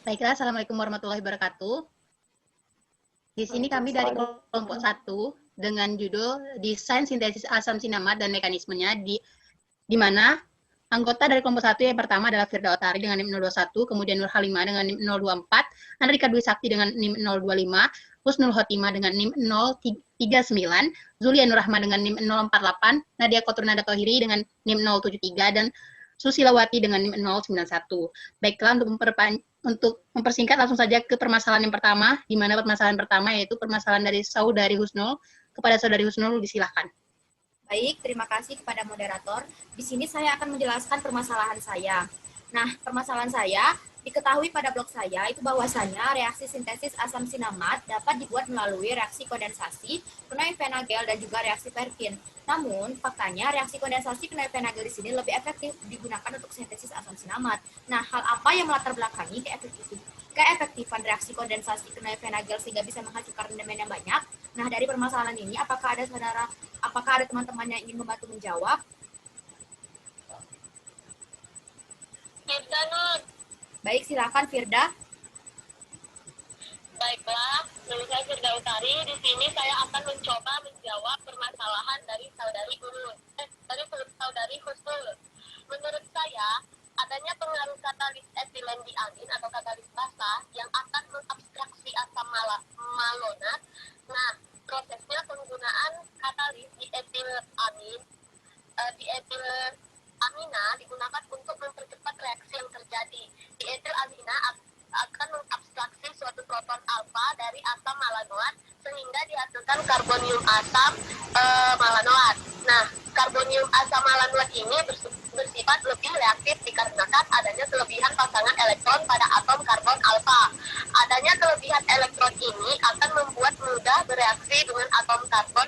Baiklah, Assalamualaikum warahmatullahi wabarakatuh. Di sini kami dari kelompok 1 dengan judul Desain Sintesis Asam Sinamat dan Mekanismenya, di mana anggota dari kelompok 1 yang pertama adalah Firda Otari dengan NIM 021, kemudian Nur Halimah dengan NIM 024, Andrika Dwi Sakti dengan NIM 025, Husnul Khotimah dengan NIM 039, Zulia Nur Rahma dengan NIM 048, Nadia Kotrunada Tohiri dengan NIM 073, dan Susilawati dengan NIM 091. Baiklah, untuk mempersingkat langsung saja ke permasalahan yang pertama, di mana permasalahan pertama yaitu permasalahan dari Saudari Husnul. Kepada Saudari Husnul, disilahkan. Baik, terima kasih kepada moderator. Di sini saya akan menjelaskan permasalahan saya. Nah, permasalahan saya diketahui pada blog saya itu bahwasanya reaksi sintesis asam sinamat dapat dibuat melalui reaksi kondensasi, Knoevenagel, dan juga reaksi Perkin. Namun, faktanya reaksi kondensasi Knoevenagel di sini lebih efektif digunakan untuk sintesis asam sinamat. Nah, hal apa yang melatar belakangi keefektifan reaksi kondensasi Knoevenagel sehingga bisa menghasilkan rendemen yang banyak? Nah, dari permasalahan ini, apakah ada teman-teman yang ingin membantu menjawab? Firda, Nur. Baik, silakan Firda. Baiklah, nama saya Firda Utari. Di sini saya akan mencoba menjawab permasalahan dari saudari Husnul. Menurut saya, adanya pengaruh katalis etilen di angin atau katalis basa yang akan mengabstraksi asam malonat. Nah, prosesnya penggunaan katalis di etil amina digunakan untuk mempercepat reaksi yang terjadi. Di etil amina akan mengabstraksi suatu proton alfa dari asam malanoat sehingga dihasilkan karbonium asam malanoat. Nah, karbonium asam malanoat ini bersifat lebih reaktif dikarenakan adanya kelebihan pasangan elektron pada atom karbon alfa. Adanya kelebihan elektron ini akan membuat mudah bereaksi dengan atom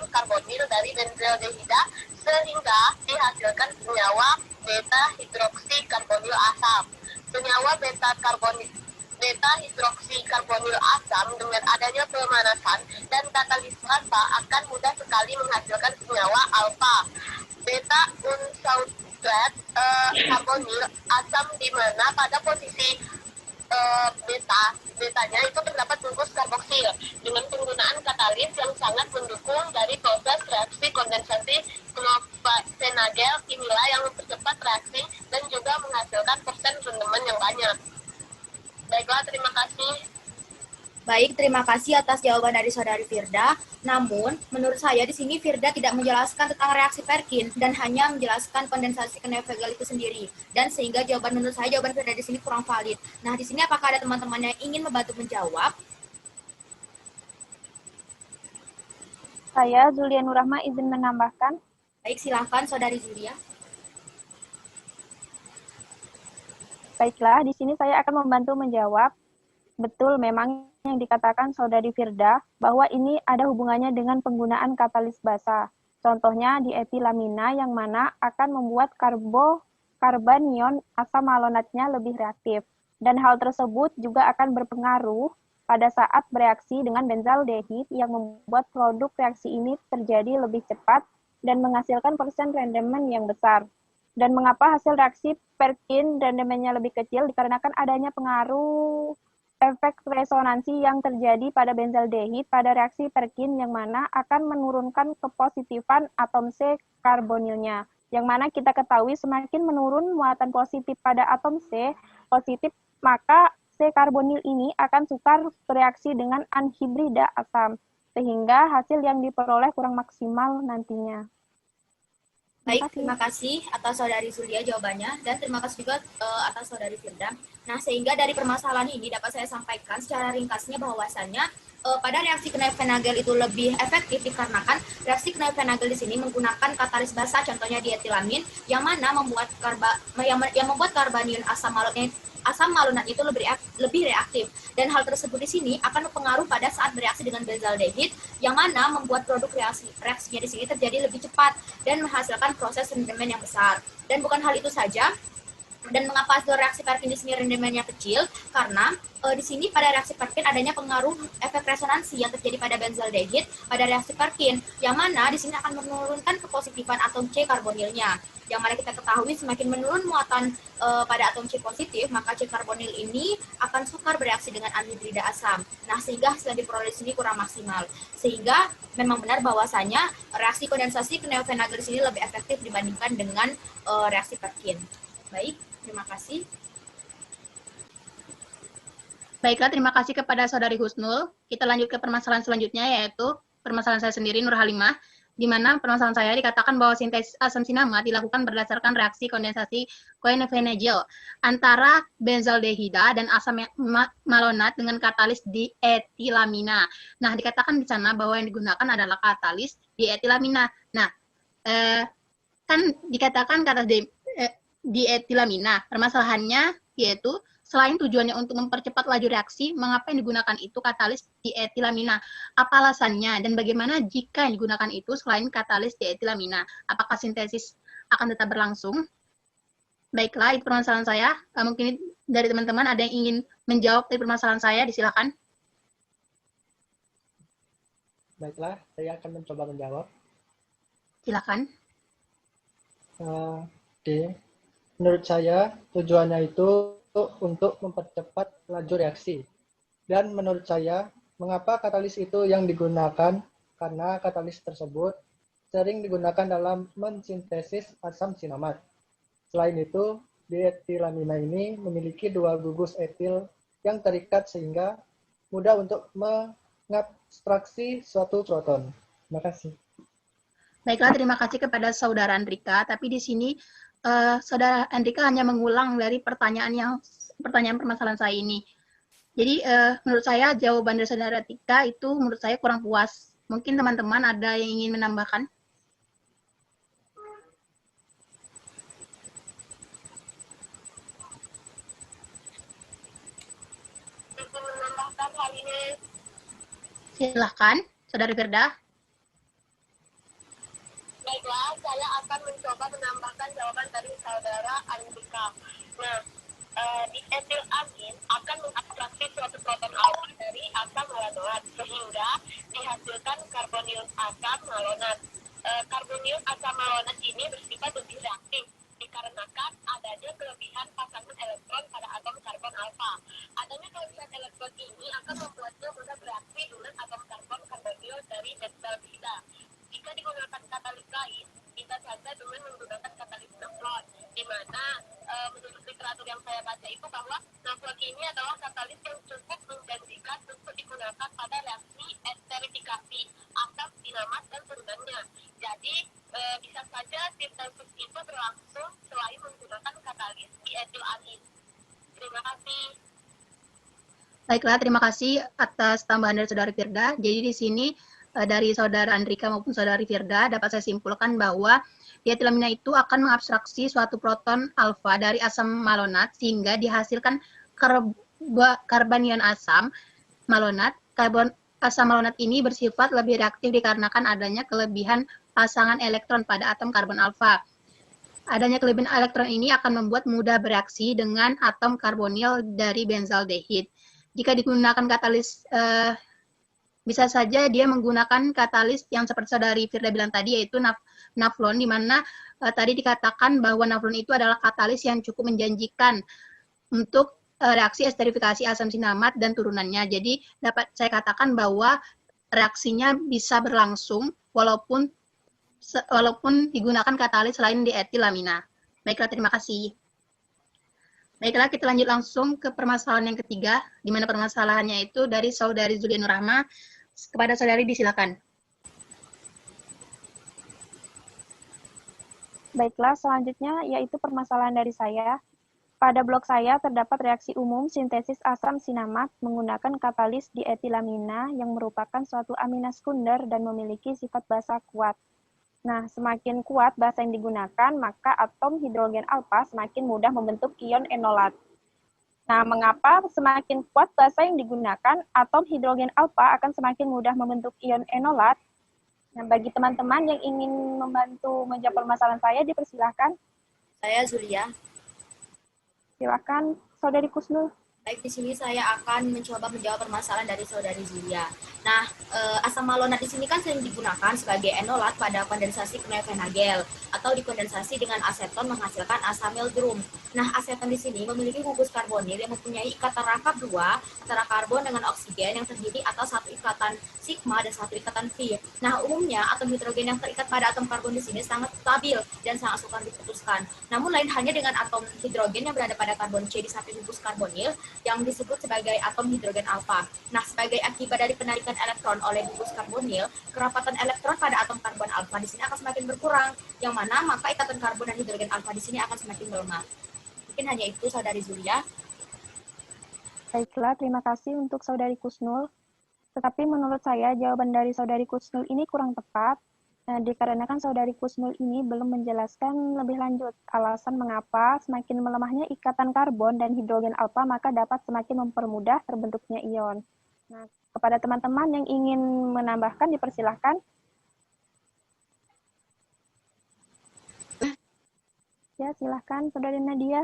karbonil dari benzaldehida sehingga dihasilkan senyawa beta hidroksi karbonil asam. Senyawa beta hidroksi karbonil asam dengan adanya pemanasan dan katalis basa akan mudah sekali menghasilkan senyawa alfa. Beta unsaurat karbonil asam di mana pada posisi betanya itu terdapat bungkus karboksil dengan penggunaan katalis yang sangat mendukung dari proses reaksi kondensasi Knoevenagel inilah yang mempercepat reaksi dan juga menghasilkan persen rendemen yang banyak. Baiklah, terima kasih. Baik, terima kasih atas jawaban dari saudari Firda. Namun, menurut saya di sini Firda tidak menjelaskan tentang reaksi Perkin dan hanya menjelaskan kondensasi Knoevenagel itu sendiri. Dan sehingga jawaban Firda di sini kurang valid. Nah, di sini apakah ada teman-teman yang ingin membantu menjawab? Saya Zulia Nur Rahma izin menambahkan. Baik, silakan saudari Zulia. Baiklah, di sini saya akan membantu menjawab. Betul, memang yang dikatakan saudari Firda bahwa ini ada hubungannya dengan penggunaan katalis basa. Contohnya di etilamina yang mana akan membuat karbanion asam malonatnya lebih reaktif. Dan hal tersebut juga akan berpengaruh pada saat bereaksi dengan benzaldehid yang membuat produk reaksi ini terjadi lebih cepat dan menghasilkan persen rendemen yang besar. Dan mengapa hasil reaksi Perkin rendemennya lebih kecil? Dikarenakan adanya pengaruh efek resonansi yang terjadi pada benzaldehid pada reaksi Perkin yang mana akan menurunkan kepositifan atom C karbonilnya. Yang mana kita ketahui semakin menurun muatan positif pada atom C positif, maka C karbonil ini akan sukar bereaksi dengan anhibrida asam, sehingga hasil yang diperoleh kurang maksimal nantinya. Baik, terima kasih atas saudari Zulia jawabannya, dan terima kasih juga atas saudari Firda. Nah, sehingga dari permasalahan ini dapat saya sampaikan secara ringkasnya bahwasannya pada reaksi Knoevenagel itu lebih efektif dikarenakan reaksi Knoevenagel di sini menggunakan katalis basa, contohnya dietilamin, yang mana membuat karbanion asam malonat itu lebih reaktif, dan hal tersebut di sini akan berpengaruh pada saat bereaksi dengan benzaldehid yang mana membuat produk reaksinya di sini terjadi lebih cepat dan menghasilkan proses rendemen yang besar. Dan bukan hal itu saja, Dan mengapa hasil reaksi Perkin di sini rendemennya kecil? Karena di sini pada reaksi Perkin adanya pengaruh efek resonansi yang terjadi pada benzaldehid pada reaksi Perkin, yang mana di sini akan menurunkan kepositifan atom C karbonilnya. Yang mana kita ketahui semakin menurun muatan pada atom C positif, maka C karbonil ini akan sukar bereaksi dengan anhidrida asam. Nah, sehingga hasil yang diperoleh di sini kurang maksimal. Sehingga memang benar bahwasanya reaksi kondensasi ke neovenager di sini lebih efektif dibandingkan dengan reaksi Perkin. Baik, terima kasih. Baiklah, terima kasih kepada Saudari Husnul. Kita lanjut ke permasalahan selanjutnya, yaitu permasalahan saya sendiri, Nur Halimah, di mana permasalahan saya dikatakan bahwa sintesis asam sinamat dilakukan berdasarkan reaksi kondensasi Cohen-Vanagel antara benzaldehida dan asam malonat dengan katalis dietilamina. Nah, dikatakan di sana bahwa yang digunakan adalah katalis dietilamina. Nah, kan dikatakan katalis dietilamina. Permasalahannya yaitu selain tujuannya untuk mempercepat laju reaksi, mengapa yang digunakan itu katalis dietilamina? Apa alasannya dan bagaimana jika yang digunakan itu selain katalis dietilamina? Apakah sintesis akan tetap berlangsung? Baiklah, itu permasalahan saya. Mungkin dari teman-teman ada yang ingin menjawab dari permasalahan saya, disilakan. Baiklah, saya akan mencoba menjawab. Silakan. Menurut saya, tujuannya itu untuk mempercepat laju reaksi. Dan menurut saya, mengapa katalis itu yang digunakan? Karena katalis tersebut sering digunakan dalam mensintesis asam sinamat. Selain itu, dietilamina ini memiliki 2 gugus etil yang terikat sehingga mudah untuk mengabstraksi suatu proton. Terima kasih. Baiklah, terima kasih kepada Saudara Andrika. Tapi di sini Saudara Andrika hanya mengulang dari pertanyaan permasalahan saya ini. Jadi menurut saya jawaban dari Saudara Tika itu menurut saya kurang puas. Mungkin teman-teman ada yang ingin menambahkan? Menambahkan hal ini. Silahkan, Saudara Firda. Baiklah, saya akan mencoba menambahkan jawaban dari saudara Andika. Nah, di etilamin akan mengabstraksi suatu proton alfa dari asam malonat sehingga dihasilkan karbonium asam malonat. Karbonium asam malonat ini bersifat lebih reaktif dikarenakan adanya kelebihan pasangan elektron pada atom karbon alfa. Adanya kelebihan elektron ini akan membuatnya mudah bereaksi dengan atom karbon karbonil dari benzaldehida. Jika digunakan katalis lain, bisa saja dengan menggunakan katalis naflon, di mana menurut literatur yang saya baca itu bahwa naflon ini adalah katalis yang cukup menjanjikan untuk digunakan pada reaksi esterifikasi asam sinamat dan turunannya. Jadi bisa saja sintesis itu berlangsung selain menggunakan katalis dietilamin. Terima kasih. Baiklah, terima kasih atas tambahan dari Saudara Firda. Jadi di sini dari Saudara Andrika maupun Saudari Firda dapat saya simpulkan bahwa dietilamina itu akan mengabstraksi suatu proton alfa dari asam malonat sehingga dihasilkan karbanion asam malonat. Asam malonat ini bersifat lebih reaktif dikarenakan adanya kelebihan pasangan elektron pada atom karbon alfa. Adanya kelebihan elektron ini akan membuat mudah bereaksi dengan atom karbonil dari benzaldehid. Jika digunakan katalis bisa saja dia menggunakan katalis yang seperti Saudari Firda bilang tadi, yaitu naflon, di mana tadi dikatakan bahwa naflon itu adalah katalis yang cukup menjanjikan untuk reaksi esterifikasi asam sinamat dan turunannya. Jadi dapat saya katakan bahwa reaksinya bisa berlangsung walaupun digunakan katalis selain dietilamina. Baiklah, terima kasih. Baiklah, kita lanjut langsung ke permasalahan yang ketiga, di mana permasalahannya itu dari Saudari Zulia Nur Rahma. Kepada Saudari disilakan. Baiklah, selanjutnya yaitu permasalahan dari saya. Pada blok saya terdapat reaksi umum sintesis asam sinamat menggunakan katalis dietilamina yang merupakan suatu amina sekunder dan memiliki sifat basa kuat. Nah, semakin kuat basa yang digunakan, maka atom hidrogen alfa semakin mudah membentuk ion enolat. Nah, mengapa semakin kuat basa yang digunakan, atom hidrogen alfa akan semakin mudah membentuk ion enolat? Nah, bagi teman-teman yang ingin membantu menjawab permasalahan saya, dipersilahkan. Saya Zulia. Silakan, Saudari Kusnul. Baik, di sini saya akan mencoba menjawab permasalahan dari Saudari Zulia. Nah, asam malonat di sini kan sering digunakan sebagai enolat pada kondensasi chlorofenagel atau dikondensasi dengan aseton menghasilkan asam meldrum. Nah, aseton di sini memiliki gugus karbonil yang mempunyai ikatan rangkap 2 antara karbon dengan oksigen yang terdiri atas satu ikatan sigma dan satu ikatan phi. Nah, umumnya atom hidrogen yang terikat pada atom karbon di sini sangat stabil dan sangat sukar diputuskan. Namun lain halnya dengan atom hidrogen yang berada pada karbon C di samping gugus karbonil yang disebut sebagai atom hidrogen alfa. Nah, sebagai akibat dari penarikan elektron oleh gugus karbonil, kerapatan elektron pada atom karbon alfa di sini akan semakin berkurang, yang mana maka ikatan karbon dan hidrogen alfa di sini akan semakin melemah. Mungkin hanya itu, Saudari Zulia. Baiklah, terima kasih untuk Saudari Kusnul. Tetapi menurut saya jawaban dari Saudari Kusnul ini kurang tepat, dikarenakan Saudari Kusnul ini belum menjelaskan lebih lanjut alasan mengapa semakin melemahnya ikatan karbon dan hidrogen alfa maka dapat semakin mempermudah terbentuknya ion. Nah, kepada teman-teman yang ingin menambahkan dipersilahkan. Ya, silahkan Saudari Nadia.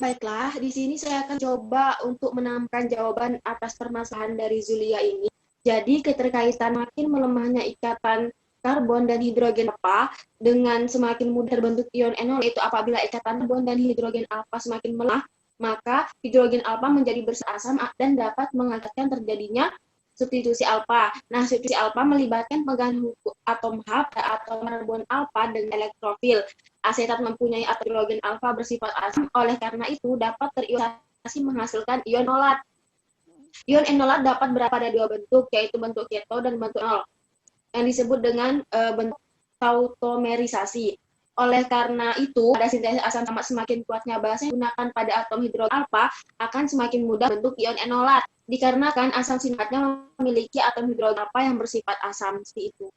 Baiklah, di sini saya akan coba untuk menambahkan jawaban atas permasalahan dari Zulia ini. Jadi, keterkaitan makin melemahnya ikatan karbon dan hidrogen alfa dengan semakin mudah terbentuk ion enol, yaitu apabila ikatan karbon dan hidrogen alfa semakin melemah, maka hidrogen alfa menjadi bersasam dan dapat mengakibatkan terjadinya substitusi alfa. Nah, substitusi alfa melibatkan pegangan atom H pada atom karbon alfa dengan elektrofil. Asetat mempunyai atom hidrogen alfa bersifat asam, oleh karena itu dapat terionisasi menghasilkan ion enolat. Ion enolat dapat berada pada dua bentuk, yaitu bentuk keto dan bentuk enol, yang disebut dengan bentuk tautomerisasi. Oleh karena itu, pada sintesis asam cinamat semakin kuatnya basa yang digunakan pada atom hidrogen alfa akan semakin mudah bentuk ion enolat, dikarenakan asam sinamatnya memiliki atom hidrogen alfa yang bersifat asam seperti itu.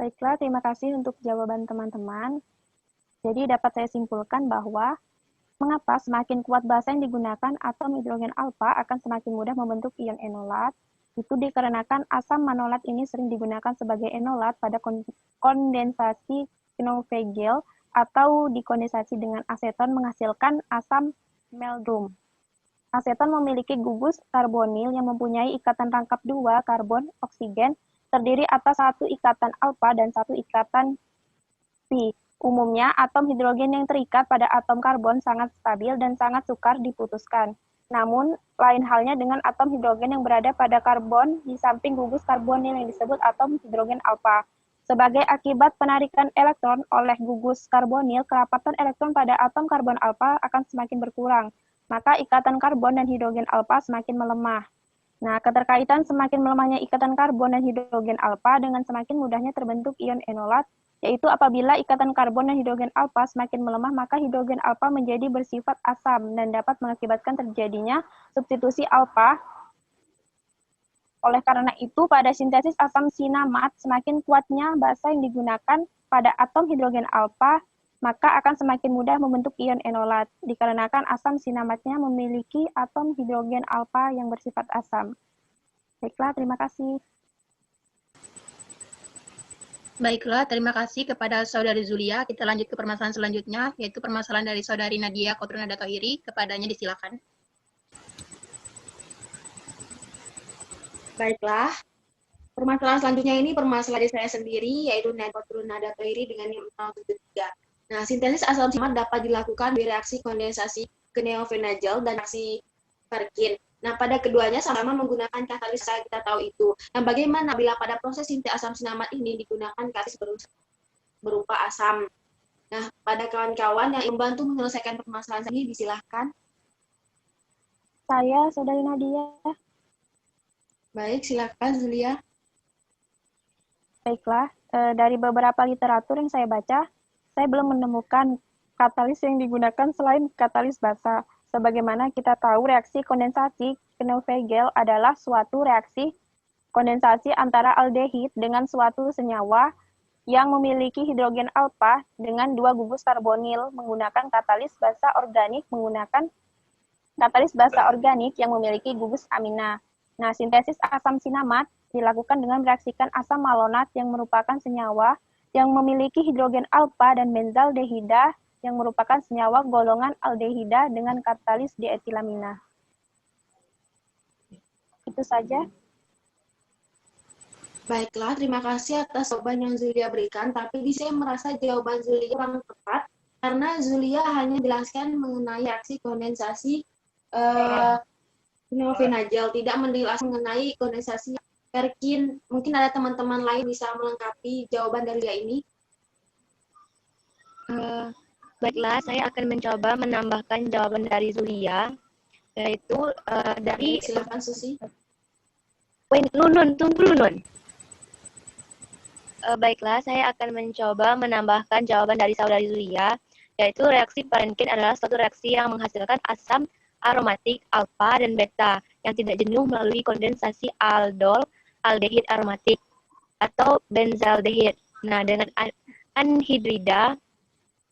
Baiklah, terima kasih untuk jawaban teman-teman. Jadi dapat saya simpulkan bahwa mengapa semakin kuat basa yang digunakan atom hidrogen alfa akan semakin mudah membentuk ion enolat. Itu dikarenakan asam manolat ini sering digunakan sebagai enolat pada kondensasi Knoevenagel atau dikondensasi dengan aseton menghasilkan asam meldrum. Aseton memiliki gugus karbonil yang mempunyai ikatan rangkap 2 karbon oksigen terdiri atas satu ikatan alfa dan satu ikatan phi. Umumnya, atom hidrogen yang terikat pada atom karbon sangat stabil dan sangat sukar diputuskan. Namun, lain halnya dengan atom hidrogen yang berada pada karbon di samping gugus karbonil yang disebut atom hidrogen alfa. Sebagai akibat penarikan elektron oleh gugus karbonil, kerapatan elektron pada atom karbon alfa akan semakin berkurang. Maka ikatan karbon dan hidrogen alfa semakin melemah. Nah, keterkaitan semakin melemahnya ikatan karbon dan hidrogen alfa dengan semakin mudahnya terbentuk ion enolat, yaitu apabila ikatan karbon dan hidrogen alfa semakin melemah, maka hidrogen alfa menjadi bersifat asam dan dapat mengakibatkan terjadinya substitusi alfa. Oleh karena itu, pada sintesis asam sinamat, semakin kuatnya basa yang digunakan pada atom hidrogen alfa, maka akan semakin mudah membentuk ion enolat, dikarenakan asam sinamatnya memiliki atom hidrogen alfa yang bersifat asam. Baiklah, terima kasih. Baiklah, terima kasih kepada Saudari Zulia. Kita lanjut ke permasalahan selanjutnya, yaitu permasalahan dari Saudari Nadia Kotrunada Tohiri. Kepadanya disilakan. Baiklah, permasalahan selanjutnya ini permasalahan dari saya sendiri, yaitu Nadia Kotrunada Tohiri dengan NIM 073. Nah, sintesis asam cinamat dapat dilakukan di reaksi kondensasi Knoevenagel dan reaksi Perkin. Nah, pada keduanya sama-sama menggunakan katalis kita tahu itu. Nah, bagaimana bila pada proses sintesis asam sinamat ini digunakan katalis berupa asam? Nah, pada kawan-kawan yang membantu menyelesaikan permasalahan ini, disilahkan. Saya, Saudari Nadia. Baik, silakan Zulia. Baiklah, dari beberapa literatur yang saya baca, saya belum menemukan katalis yang digunakan selain katalis basa. Sebagaimana kita tahu, reaksi kondensasi Knoevenagel adalah suatu reaksi kondensasi antara aldehid dengan suatu senyawa yang memiliki hidrogen alfa dengan dua gugus karbonil menggunakan katalis basa organik yang memiliki gugus amina. Nah, sintesis asam sinamat dilakukan dengan mereaksikan asam malonat yang merupakan senyawa yang memiliki hidrogen alfa dan benzaldehida yang merupakan senyawa golongan aldehida dengan katalis dietilamina. Itu saja. Baiklah, terima kasih atas jawaban yang Zulia berikan, tapi saya merasa jawaban Zulia kurang tepat, karena Zulia hanya jelaskan mengenai reaksi kondensasi fenovenagel, tidak menjelaskan mengenai kondensasi Perkin. Mungkin ada teman-teman lain bisa melengkapi jawaban dari Zulia ini. Baiklah, saya akan mencoba menambahkan jawaban dari Zulia, yaitu dari... Silakan, Susi. Nun, tunggu Nun. Baiklah, saya akan mencoba menambahkan jawaban dari saudari Zulia, yaitu reaksi Parenkin adalah suatu reaksi yang menghasilkan asam aromatik alfa dan beta yang tidak jenuh melalui kondensasi aldol aldehid aromatik atau benzaldehid. Nah, dengan anhidrida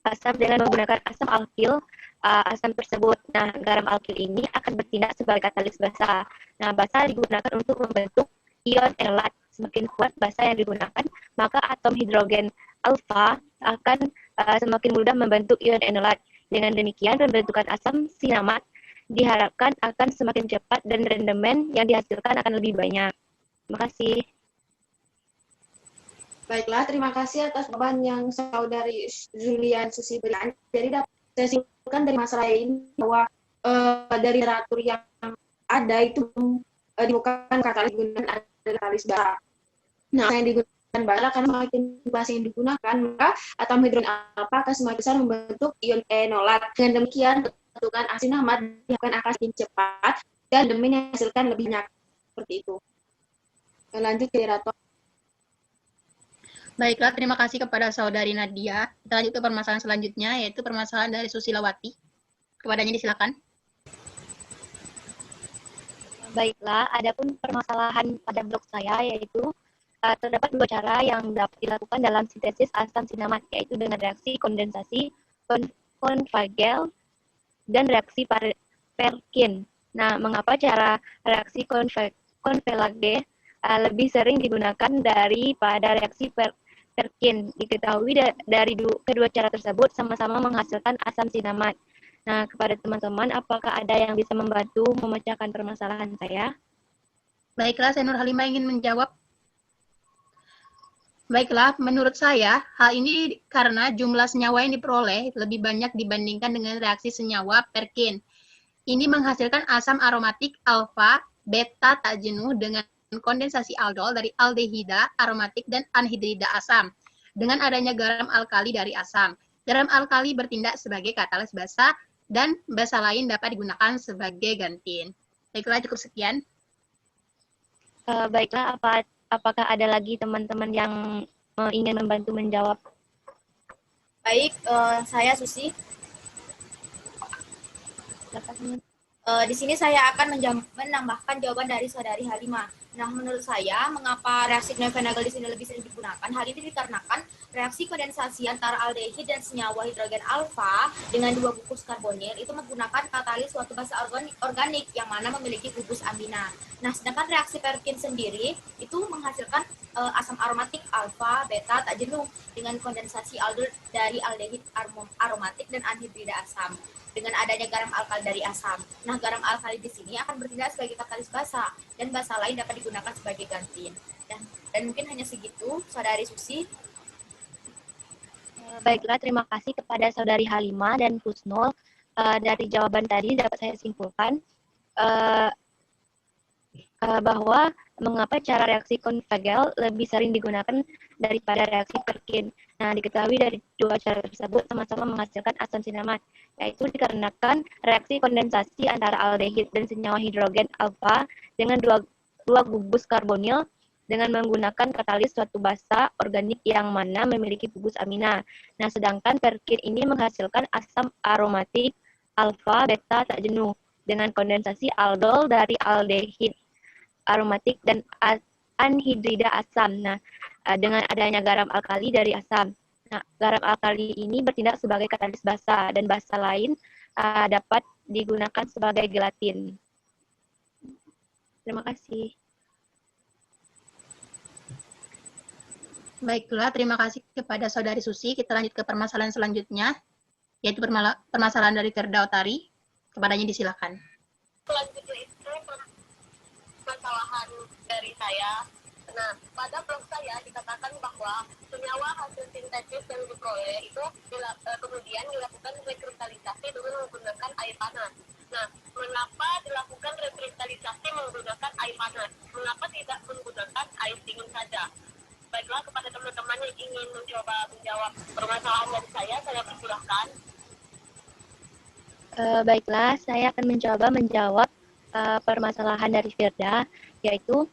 asam dengan menggunakan asam alkil asam tersebut. Nah, garam alkil ini akan bertindak sebagai katalis basa. Nah, basa digunakan untuk membentuk ion elat. Semakin kuat basa yang digunakan, maka atom hidrogen alfa akan semakin mudah membentuk ion enolat. Dengan demikian, pembentukan asam sinamat diharapkan akan semakin cepat dan rendemen yang dihasilkan akan lebih banyak. Terima kasih. Baiklah, terima kasih atas jawaban yang saudari Zulia Susi berikan. Jadi dapat saya simpulkan dari masalah ini bahwa dari literatur yang ada itu ditemukan katalis gunaan katalis basa. Nah, yang digunakan basa karena semakin basa yang digunakan, maka atom hidrogen alfa akan semakin besar membentuk ion enolat. Dengan demikian, pembentukan asinamat akan semakin cepat dan demi menghasilkan lebih banyak. Seperti itu. Lanjut ke moderator. Baiklah, terima kasih kepada saudari Nadia. Kita lanjut ke permasalahan selanjutnya, yaitu permasalahan dari Susilawati. Kepadanya disilakan. Baiklah, adapun permasalahan pada blog saya yaitu terdapat dua cara yang dapat dilakukan dalam sintesis asam sinamat, yaitu dengan reaksi kondensasi Confagel dan reaksi Perkin. Nah, mengapa cara reaksi Confagel lebih sering digunakan daripada reaksi Perkin? Diketahui dari kedua cara tersebut sama-sama menghasilkan asam sinamat. Nah, kepada teman-teman, apakah ada yang bisa membantu memecahkan permasalahan saya? Baiklah, saya Nur Halimah ingin menjawab. Baiklah, menurut saya, hal ini karena jumlah senyawa yang diperoleh lebih banyak dibandingkan dengan reaksi senyawa Perkin. Ini menghasilkan asam aromatik alfa, beta tak jenuh dengan kondensasi aldol dari aldehida, aromatik, dan anhidrida asam. Dengan adanya garam alkali dari asam. Garam alkali bertindak sebagai katalis basa, dan basa lain dapat digunakan sebagai gantiin. Baiklah, cukup sekian. Baiklah, apakah ada lagi teman-teman yang ingin membantu menjawab? Baik, saya Susi. Di sini saya akan menambahkan jawaban dari saudari Halimah. Nah, menurut saya, mengapa reaksi Knoevenagel di sini lebih sering digunakan? Hal ini dikarenakan reaksi kondensasi antara aldehid dan senyawa hidrogen alfa dengan dua gugus karbonil itu menggunakan katalis suatu basa organik yang mana memiliki gugus amina. Nah, sedangkan reaksi Perkin sendiri itu menghasilkan asam aromatik alfa, beta tak jenuh dengan kondensasi aldol dari aldehid aromatik dan anhidrida asam. Dengan adanya garam alkali dari asam. Nah, garam alkali di sini akan bertindak sebagai katalis basa dan basa lain dapat digunakan sebagai gantiin. Dan mungkin hanya segitu, saudari Susi. Baiklah, terima kasih kepada saudari Halimah dan Husnul. Dari jawaban tadi dapat saya simpulkan bahwa mengapa cara reaksi Confagel lebih sering digunakan daripada reaksi Perkin. Nah, diketahui dari dua cara tersebut sama-sama menghasilkan asam sinamat, yaitu dikarenakan reaksi kondensasi antara aldehid dan senyawa hidrogen alfa dengan dua gugus karbonil dengan menggunakan katalis suatu basa organik yang mana memiliki gugus amina. Nah, sedangkan Perkin ini menghasilkan asam aromatik alfa beta tak jenuh dengan kondensasi aldol dari aldehid aromatik dan anhidrida asam. Nah, dengan adanya garam alkali dari asam. Nah, garam alkali ini bertindak sebagai katalis basa dan basa lain dapat digunakan sebagai gelatin. Terima kasih. Baiklah, terima kasih kepada Saudari Susi. Kita lanjut ke permasalahan selanjutnya, yaitu permasalahan dari Firda Otari. Kepadanya disilakan. Selanjutnya itu permasalahan dari saya. Nah, pada blog saya dikatakan bahwa senyawa hasil sintesis yang diperoleh itu kemudian dilakukan rekristalisasi dengan menggunakan air panas. Nah, mengapa dilakukan rekristalisasi menggunakan air panas? Mengapa tidak menggunakan air dingin saja? Baiklah, kepada teman-teman yang ingin mencoba menjawab permasalahan dari saya persilahkan. Baiklah, saya akan mencoba menjawab permasalahan dari Firda, yaitu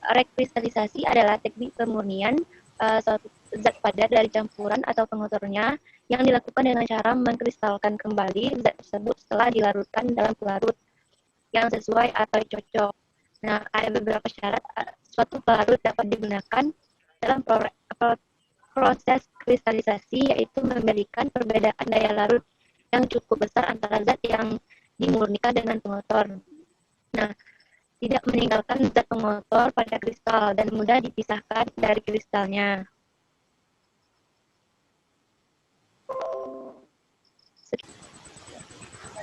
rekristalisasi adalah teknik pemurnian suatu zat padat dari campuran atau pengotornya yang dilakukan dengan cara mengkristalkan kembali zat tersebut setelah dilarutkan dalam pelarut yang sesuai atau cocok. Nah, ada beberapa syarat suatu pelarut dapat digunakan dalam proses kristalisasi, yaitu memberikan perbedaan daya larut yang cukup besar antara zat yang dimurnikan dengan pengotor. Nah, tidak meninggalkan zat pengotor pada kristal dan mudah dipisahkan dari kristalnya.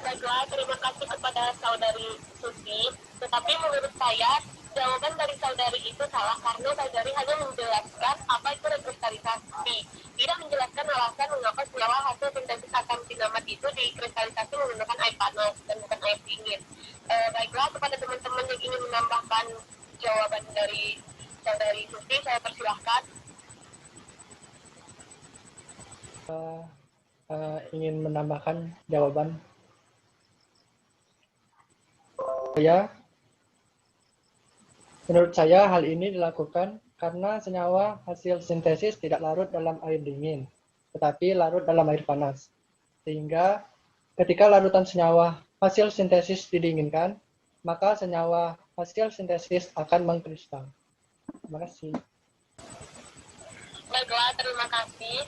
Baiklah, terima kasih kepada Saudari Susi. Tetapi menurut saya, jawaban dari Saudari itu salah karena Saudari hanya menjelaskan apa itu rekristalisasi. Tidak menjelaskan alasan mengapa senyawa hasil sintesis asam sinamat itu dikristalisasi menggunakan air panas dan bukan air dingin. Baiklah, kepada teman-teman yang ingin menambahkan jawaban dari Saudari Susi, saya persilahkan. Ingin menambahkan jawaban. Menurut saya hal ini dilakukan karena senyawa hasil sintesis tidak larut dalam air dingin, tetapi larut dalam air panas. Sehingga ketika larutan senyawa hasil sintesis didinginkan, maka senyawa hasil sintesis akan mengkristal. Terima kasih. Baiklah, terima kasih.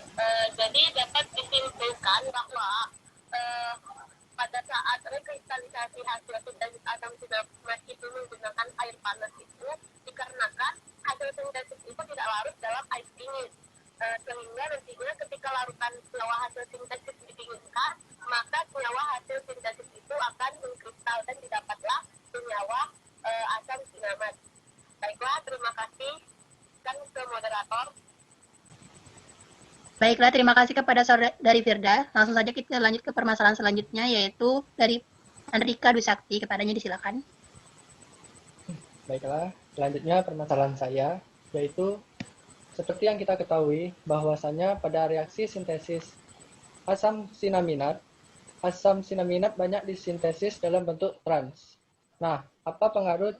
Jadi dapat disimpulkan bahwa pada saat rekristalisasi hasil sintesis asam sinamat itu menggunakan air panas itu dikarenakan hasil sintesis itu tidak larut dalam air dingin. Sehingga nantinya ketika larutan senyawa hasil sintesis didinginkan, maka senyawa hasil sintesis itu akan mengkristal dan didapatlah senyawa asam sinamat. Baiklah, terima kasih. Kan ke moderator. Baiklah, terima kasih kepada Saudari Firda. Langsung saja kita lanjut ke permasalahan selanjutnya, yaitu dari Andrika Dwi Sakti. Kepadanya disilakan. Baiklah, selanjutnya permasalahan saya, yaitu seperti yang kita ketahui bahwasanya pada reaksi sintesis asam sinaminat banyak disintesis dalam bentuk trans. Nah, apa pengaruh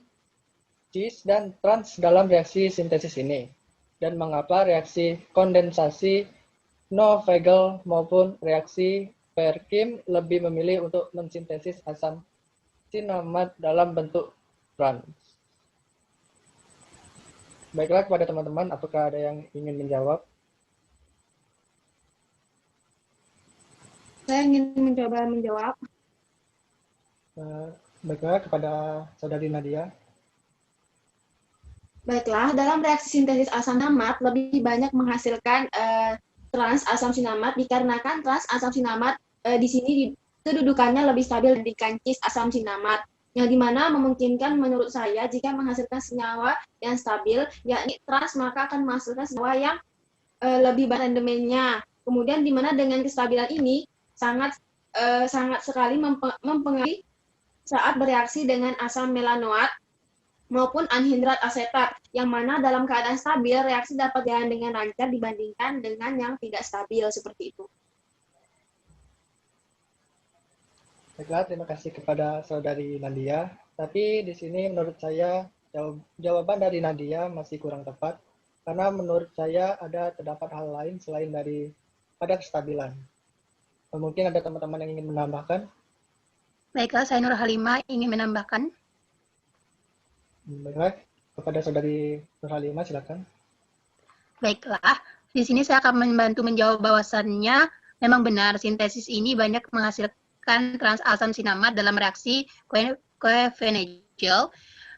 cis dan trans dalam reaksi sintesis ini? Dan mengapa reaksi kondensasi Novagel maupun reaksi Perkin lebih memilih untuk mensintesis asam sinamat dalam bentuk trans? Baiklah, kepada teman-teman, apakah ada yang ingin menjawab? Saya ingin mencoba menjawab. Baiklah, kepada Saudari Nadia. Baiklah, dalam reaksi sintesis asam sinamat lebih banyak menghasilkan trans asam sinamat dikarenakan trans asam sinamat di sini kedudukannya lebih stabil dibandingkan cis asam sinamat, yang dimana memungkinkan menurut saya jika menghasilkan senyawa yang stabil, yakni trans, maka akan menghasilkan senyawa yang lebih banyak rendemennya. Kemudian dimana dengan kestabilan ini sangat sekali mempengaruhi saat bereaksi dengan asam melanoat maupun anhidrat asetat, yang mana dalam keadaan stabil reaksi dapat berjalan dengan lancar dibandingkan dengan yang tidak stabil seperti itu. Baiklah, terima kasih kepada Saudari Nadia. Tapi di sini menurut saya jawaban dari Nadia masih kurang tepat, karena menurut saya terdapat hal lain selain dari pada kestabilan. Mungkin ada teman-teman yang ingin menambahkan? Baiklah, saya Nur Halimah ingin menambahkan. Baiklah, kepada Saudari Nur Halimah, silakan. Baiklah, di sini saya akan membantu menjawab bahwasannya memang benar sintesis ini banyak menghasilkan trans asam sinamat dalam reaksi Koevenagel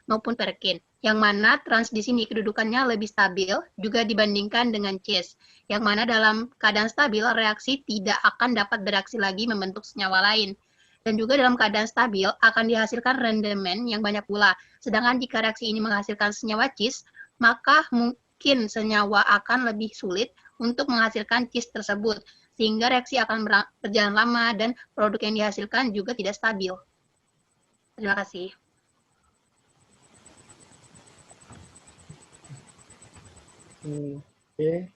maupun Perkin. yang mana trans di sini kedudukannya lebih stabil juga dibandingkan dengan cis, yang mana dalam keadaan stabil reaksi tidak akan dapat bereaksi lagi membentuk senyawa lain. Dan juga dalam keadaan stabil akan dihasilkan rendemen yang banyak pula. Sedangkan jika reaksi ini menghasilkan senyawa cis, maka mungkin senyawa akan lebih sulit untuk menghasilkan cis tersebut, sehingga reaksi akan berjalan lama dan produk yang dihasilkan juga tidak stabil. Terima kasih. Oke.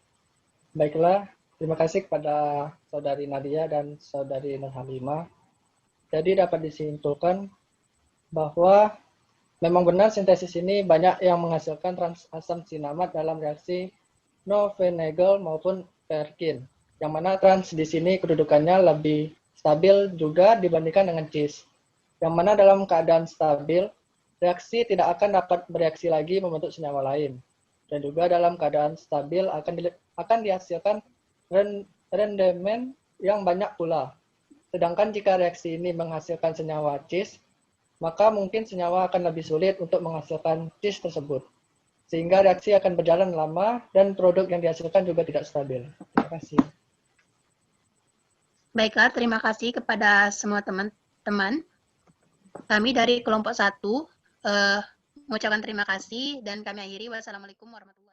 Baiklah, terima kasih kepada Saudari Nadia dan Saudari Nurhalimah. Jadi dapat disimpulkan bahwa memang benar sintesis ini banyak yang menghasilkan trans asam sinamat dalam reaksi Knoevenagel maupun Perkin, yang mana trans di sini kedudukannya lebih stabil juga dibandingkan dengan cis, yang mana dalam keadaan stabil reaksi tidak akan dapat bereaksi lagi membentuk senyawa lain, dan juga dalam keadaan stabil akan dihasilkan rendemen yang banyak pula. Sedangkan jika reaksi ini menghasilkan senyawa cis, maka mungkin senyawa akan lebih sulit untuk menghasilkan cis tersebut, sehingga reaksi akan berjalan lama dan produk yang dihasilkan juga tidak stabil. Terima kasih. Baiklah, terima kasih kepada semua teman-teman. Kami dari kelompok 1 mengucapkan terima kasih dan kami akhiri. Wassalamualaikum warahmatullahi wabarakatuh.